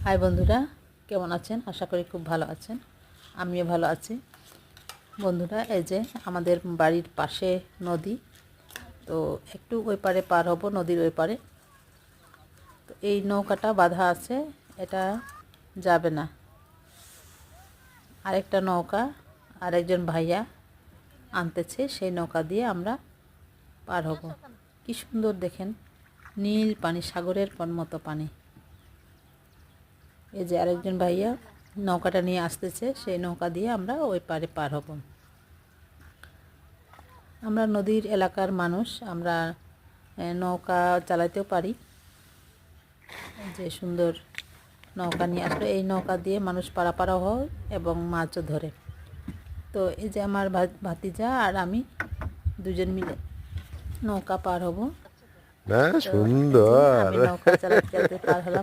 High বন্ধুরা, কেমন আছেন? আশা করি খুব ভালো আছেন। আমিও ভালো আছি। বন্ধুরা, এই যে আমাদের বাড়ির পাশে নদী, তো একটু ওই পারে পার হব, নদীর ওই পারে। তো এই নৌকাটা বাঁধা আছে, এটা যাবে না। আরেকটা নৌকা আরেকজন ভাইয়া আনতেছে, সেই নৌকা দিয়ে আমরা পার হব। কি সুন্দর দেখেন, নীল পানি, সাগরের মতো পানি। এই যে আরেকজন ভাইয়া নৌকাটা নিয়ে আসতেছে, সেই নৌকা দিয়ে আমরা ওই পারে পার হব। আমরা নদীর এলাকার মানুষ, আমরা নৌকা চালাতেও পারি। যে সুন্দর নৌকা নিয়ে আসলে এই নৌকা দিয়ে মানুষ পারাপারও হয় এবং মাছও ধরে। তো এই যে আমার ভাতিজা আর আমি দুজন মিলে নৌকা পার হব। না তো এই যে সুন্দর। আমি নৌকা চালাতে চালাতে পার হলাম।